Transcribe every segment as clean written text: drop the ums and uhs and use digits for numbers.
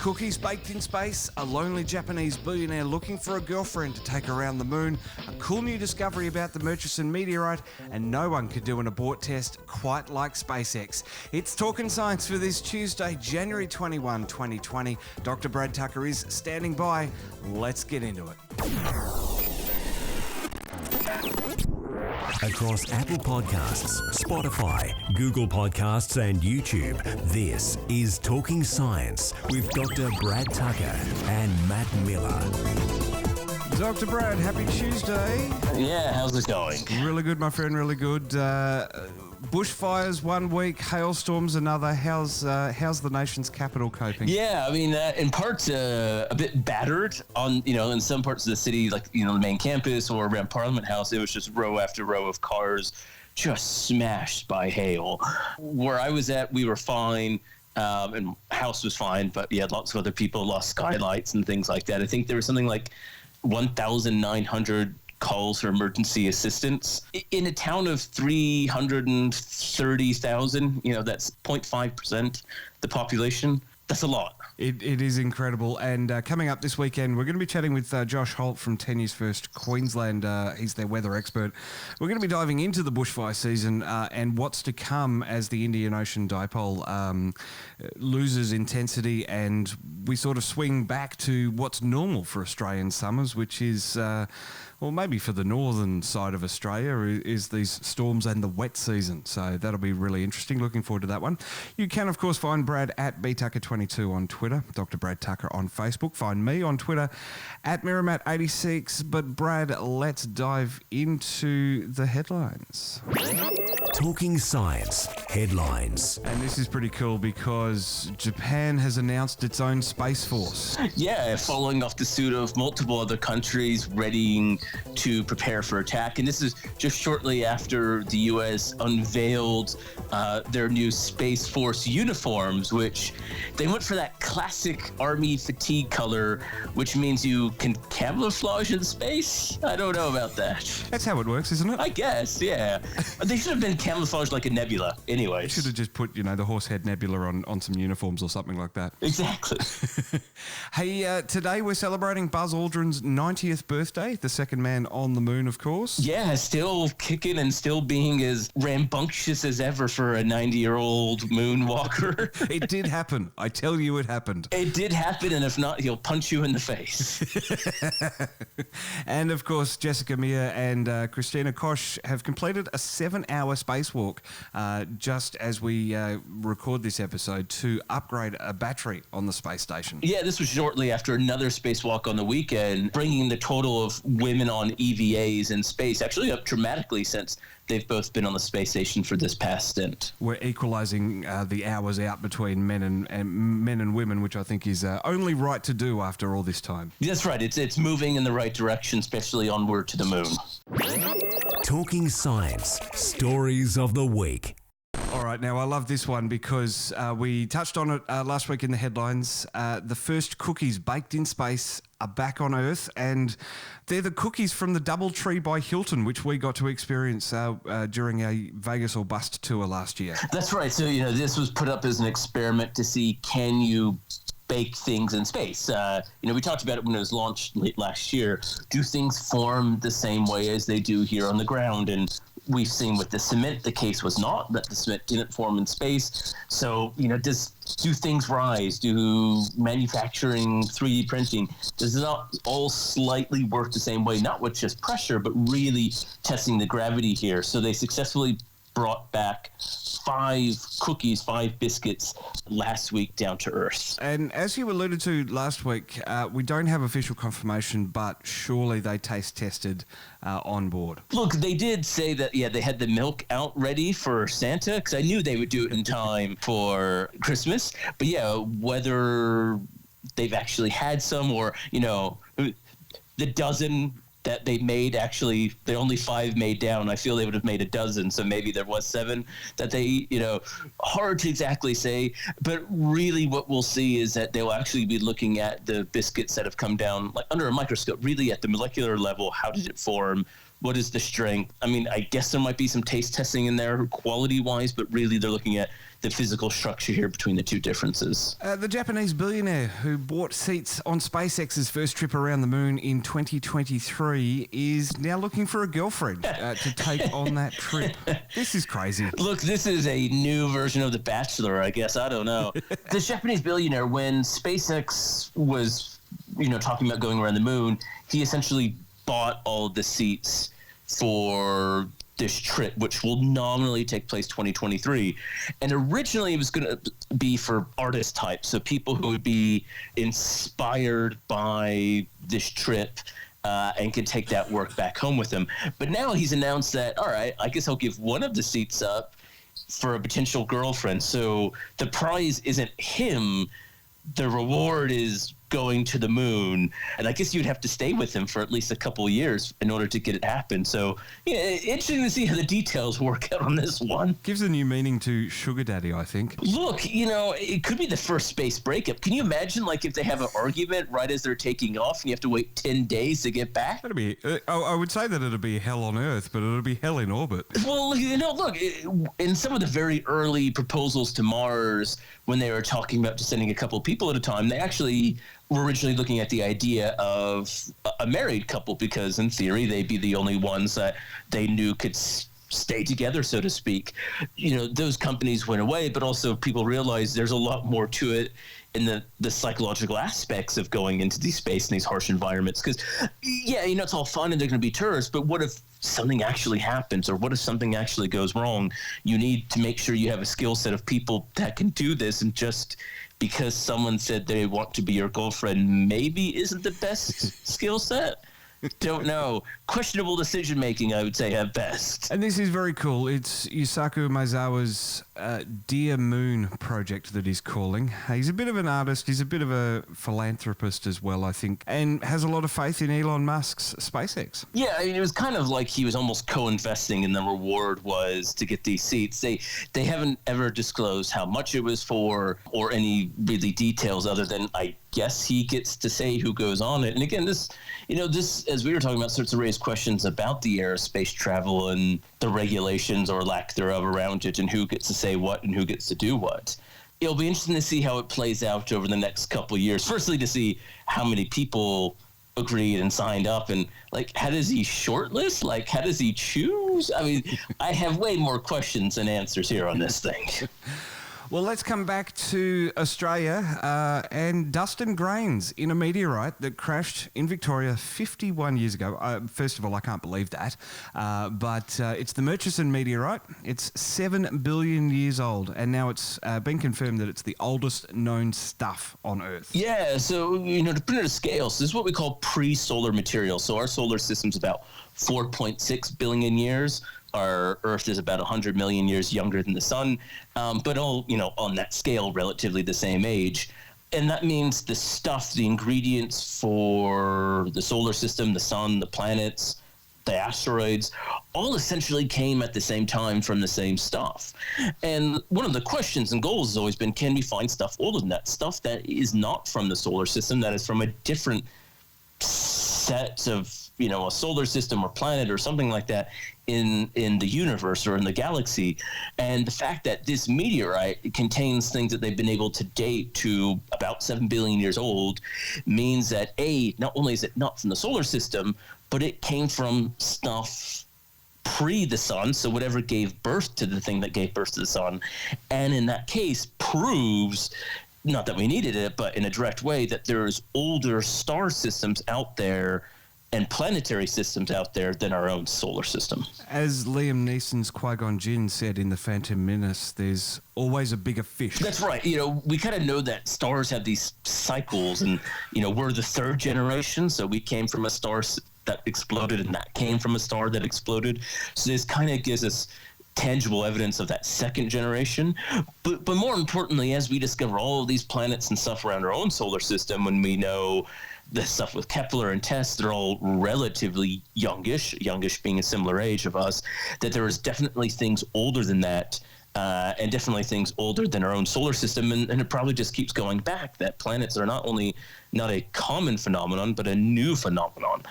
cookies baked in space, a lonely Japanese billionaire looking for a girlfriend to take around the moon, a cool new discovery about the Murchison meteorite, and no one could do an abort test quite like SpaceX. It's Talking Science for this Tuesday, January 21, 2020. Dr. Brad Tucker is standing by. Let's get into it. Across Apple Podcasts, Spotify, Google Podcasts and YouTube, this is Talking Science with Dr. Brad Tucker and Matt Miller. Dr. Brad, happy Tuesday. Yeah, how's it going? Really good, my friend, really good. Bushfires one week, hailstorms another. How's the nation's capital coping? Yeah, I mean, in parts a bit battered on, in some parts of the city, like, the main campus or around Parliament House, it was just row after row of cars just smashed by hail. Where I was at, we were fine. And house was fine, but yeah, lots of other people lost skylights and things like that. I think there was something like 1,900 calls for emergency assistance in a town of 330,000. That's 0.5% the population. That's a lot. It is incredible. And coming up this weekend, we're going to be chatting with Josh Holt from 10 Years First Queensland. He's their weather expert. We're going to be diving into the bushfire season and what's to come as the Indian Ocean dipole loses intensity, and we sort of swing back to what's normal for Australian summers, which is, well, maybe for the northern side of Australia, is these storms and the wet season. So that'll be really interesting. Looking forward to that one. You can, of course, find Brad at btucker22 on Twitter, Dr. Brad Tucker on Facebook. Find me on Twitter at Miramat86. But Brad, let's dive into the headlines. Talking Science headlines. And this is pretty cool because Japan has announced its own Space Force. Yeah, following off the suit of multiple other countries readying to prepare for attack. And this is just shortly after the U.S. unveiled their new Space Force uniforms, which they went for that classic Army fatigue color, which means you can camouflage in space. I don't know about that. That's how it works, isn't it? I guess, yeah. They should have been camouflaged like a nebula anyway. Should have just put, the Horsehead Nebula on some uniforms or something like that. Exactly. Hey, today we're celebrating Buzz Aldrin's 90th birthday, the second man on the moon, of course. Yeah, still kicking and still being as rambunctious as ever for a 90-year-old moonwalker. It did happen. I tell you it happened. It did happen, and if not, he'll punch you in the face. And, of course, Jessica Meir and Christina Koch have completed a 7-hour spacewalk just as we record this episode to upgrade a battery on the space station. Yeah, this was shortly after another spacewalk on the weekend, bringing the total of women on EVAs in space actually up dramatically since they've both been on the space station for this past stint. We're equalising the hours out between men and women, which I think is only right to do after all this time. That's right. It's moving in the right direction, especially onward to the moon. Talking Science, stories of the week. All right, now I love this one because we touched on it last week in the headlines. The first cookies baked in space are back on Earth, and they're the cookies from the Doubletree by Hilton, which we got to experience during a Vegas or Bust tour last year. That's right. So, this was put up as an experiment to see, can you bake things in space? We talked about it when it was launched late last year. Do things form the same way as they do here on the ground? And we've seen with the cement, the case was not, that the cement didn't form in space. So, do things rise? Do manufacturing, 3D printing, does it not all slightly work the same way? Not with just pressure, but really testing the gravity here. So they successfully brought back 5 biscuits last week down to Earth. And as you alluded to last week, we don't have official confirmation, but surely they taste tested on board. Look, they did say that, they had the milk out ready for Santa, because I knew they would do it in time for Christmas. But whether they've actually had some or, the dozen that they made, actually, they only 5 made down. I feel they would have made a dozen, so maybe there was 7 that they, hard to exactly say. But really what we'll see is that they'll actually be looking at the biscuits that have come down like under a microscope, really at the molecular level. How did it form? What is the strength? I mean, I guess there might be some taste testing in there quality-wise, but really they're looking at the physical structure here between the two differences. The Japanese billionaire who bought seats on SpaceX's first trip around the moon in 2023 is now looking for a girlfriend to take on that trip. This is crazy. Look, this is a new version of The Bachelor, I guess. I don't know. This Japanese billionaire, when SpaceX was, talking about going around the moon, he essentially bought all of the seats for this trip, which will nominally take place 2023. And originally it was going to be for artist types, so people who would be inspired by this trip and could take that work back home with them. But now he's announced that, all right, I guess I'll give one of the seats up for a potential girlfriend. So the prize isn't him. The reward is going to the moon, and I guess you'd have to stay with him for at least a couple of years in order to get it happen. So, yeah, interesting to see how the details work out on this one. Gives a new meaning to sugar daddy, I think. Look, it could be the first space breakup. Can you imagine, if they have an argument right as they're taking off and you have to wait 10 days to get back? That'd be, I would say that it'd be hell on Earth, but it'd be hell in orbit. Well, look, in some of the very early proposals to Mars, when they were talking about just sending a couple of people at a time, they actually were originally looking at the idea of a married couple, because in theory they'd be the only ones that they knew could stay together, so to speak. Those companies went away, but also people realized there's a lot more to it in the psychological aspects of going into these space and these harsh environments. Because, it's all fun and they're going to be tourists, but what if something actually happens, or what if something actually goes wrong? You need to make sure you have a skill set of people that can do this, and just because someone said they want to be your girlfriend maybe isn't the best skill set. Don't know. Questionable decision making, I would say, at best. And this is very cool. It's Yusaku Maezawa's Dear Moon project that he's calling. He's a bit of an artist. He's a bit of a philanthropist as well, I think, and has a lot of faith in Elon Musk's SpaceX. Yeah, I mean, it was kind of like he was almost co-investing, and the reward was to get these seats. They haven't ever disclosed how much it was for or any really details, other than I guess he gets to say who goes on it. And again, this, as we were talking about, starts to raise questions about the aerospace travel and the regulations or lack thereof around it, and who gets to say what and who gets to do what. It'll be interesting to see how it plays out over the next couple of years. Firstly, to see how many people agreed and signed up, and how does he shortlist? How does he choose? I mean, I have way more questions than answers here on this thing. Well, let's come back to Australia and dust and grains in a meteorite that crashed in Victoria 51 years ago. First of all, I can't believe that. But it's the Murchison meteorite. It's 7 billion years old, and now it's been confirmed that it's the oldest known stuff on Earth. Yeah, so, to put it at scale, so this is what we call pre-solar material. So our solar system's about 4.6 billion years. Our Earth is about 100 million years younger than the sun, but all, on that scale, relatively the same age. And that means the stuff, the ingredients for the solar system, the sun, the planets, the asteroids, all essentially came at the same time from the same stuff. And one of the questions and goals has always been, can we find stuff older than that? Stuff that is not from the solar system, that is from a different set of, a solar system or planet or something like that in the universe or in the galaxy. And the fact that this meteorite contains things that they've been able to date to about 7 billion years old means that, not only is it not from the solar system, but it came from stuff pre the sun, so whatever gave birth to the thing that gave birth to the sun. And in that case proves, not that we needed it, but in a direct way, that there's older star systems out there and planetary systems out there than our own solar system. As Liam Neeson's Qui-Gon Jinn said in The Phantom Menace, there's always a bigger fish. That's right. We kind of know that stars have these cycles, and, we're the third generation, so we came from a star that exploded, and that came from a star that exploded. So this kind of gives us tangible evidence of that second generation. But more importantly, as we discover all of these planets and stuff around our own solar system, when we know the stuff with Kepler and Tess, they're all relatively youngish being a similar age of us, that there is definitely things older than that and definitely things older than our own solar system, and it probably just keeps going back, that planets are not only not a common phenomenon, but a new phenomenon.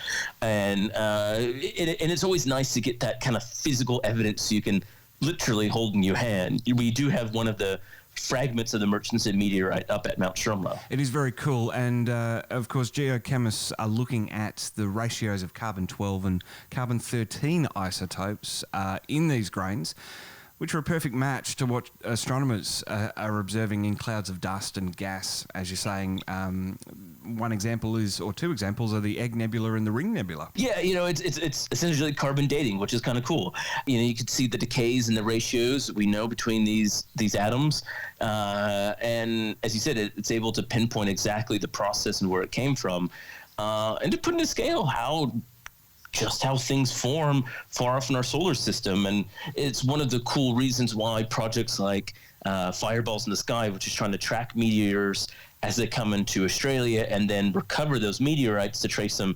And it's always nice to get that kind of physical evidence you can literally hold in your hand. We do have one of the fragments of the Murchison meteorite up at Mount Stromlo. It is very cool, and of course geochemists are looking at the ratios of carbon-12 and carbon-13 isotopes in these grains, which are a perfect match to what astronomers are observing in clouds of dust and gas, as you're saying. One example is, or two examples, are the Egg Nebula and the Ring Nebula. Yeah, it's essentially carbon dating, which is kind of cool. You can see the decays and the ratios we know between these atoms, and as you said, it's able to pinpoint exactly the process and where it came from, and to put into scale how things form far off in our solar system. And it's one of the cool reasons why projects like Fireballs in the Sky, which is trying to track meteors as they come into Australia and then recover those meteorites to trace them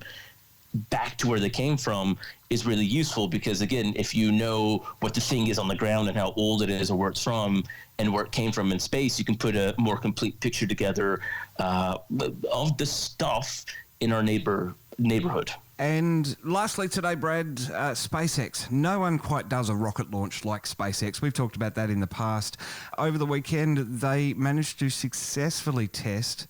back to where they came from, is really useful, because again, if you know what the thing is on the ground and how old it is or where it's from and where it came from in space, you can put a more complete picture together of the stuff in our neighborhood. And lastly today, Brad, SpaceX. No one quite does a rocket launch like SpaceX. We've talked about that in the past. Over the weekend, they managed to successfully test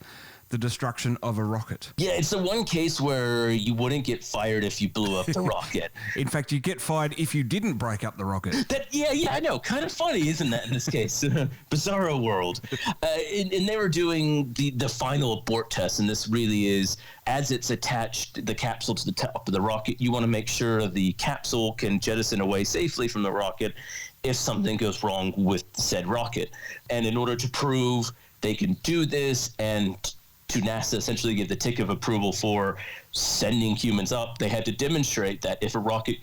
the destruction of a rocket. Yeah, it's the one case where you wouldn't get fired if you blew up the rocket. In fact, you get fired if you didn't break up the rocket. Yeah, I know. Kind of funny, isn't that, in this case? Bizarro world. And they were doing the final abort test, and this really is, as it's attached the capsule to the top of the rocket, you want to make sure the capsule can jettison away safely from the rocket if something goes wrong with said rocket. And in order to prove they can do this, and to NASA essentially give the tick of approval for sending humans up, they had to demonstrate that if a rocket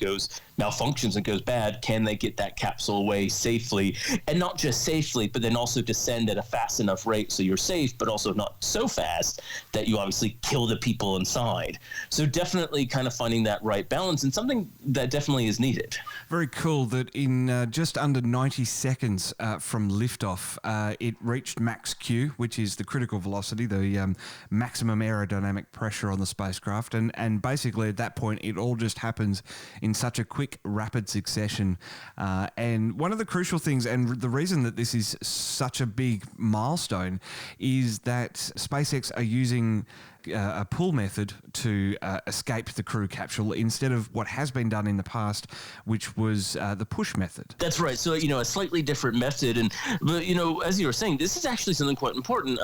malfunctions and goes bad, can they get that capsule away safely? And not just safely, but then also descend at a fast enough rate so you're safe, but also not so fast that you obviously kill the people inside. So definitely kind of finding that right balance, and something that definitely is needed. Very cool that in just under 90 seconds from liftoff, it reached max Q, which is the critical velocity, the maximum aerodynamic pressure on the spacecraft. And basically at that point, it all just happens in such a quick, rapid succession. And one of the crucial things, and the reason that this is such a big milestone, is that SpaceX are using a pull method to escape the crew capsule instead of what has been done in the past, which was the push method. That's right. So, a slightly different method. But as you were saying, this is actually something quite important.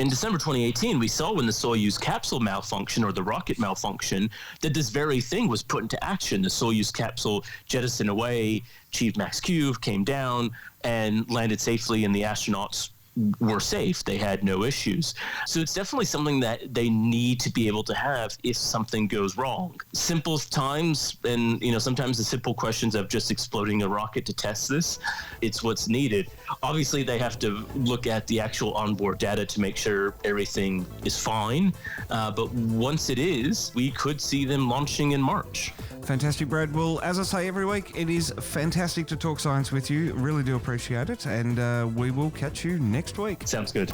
In December 2018, we saw when the Soyuz capsule malfunctioned, or the rocket malfunction, that this very thing was put into action. The Soyuz capsule jettisoned away, achieved max Q, came down, and landed safely, and the astronauts were safe. They had no issues. So it's definitely something that they need to be able to have if something goes wrong. Simple times, and sometimes the simple questions of just exploding a rocket to test this, it's what's needed. Obviously, they have to look at the actual onboard data to make sure everything is fine. But once it is, we could see them launching in March. Fantastic, Brad. Well, as I say every week, it is fantastic to talk science with you. Really do appreciate it. And we will catch you next week. Sounds good.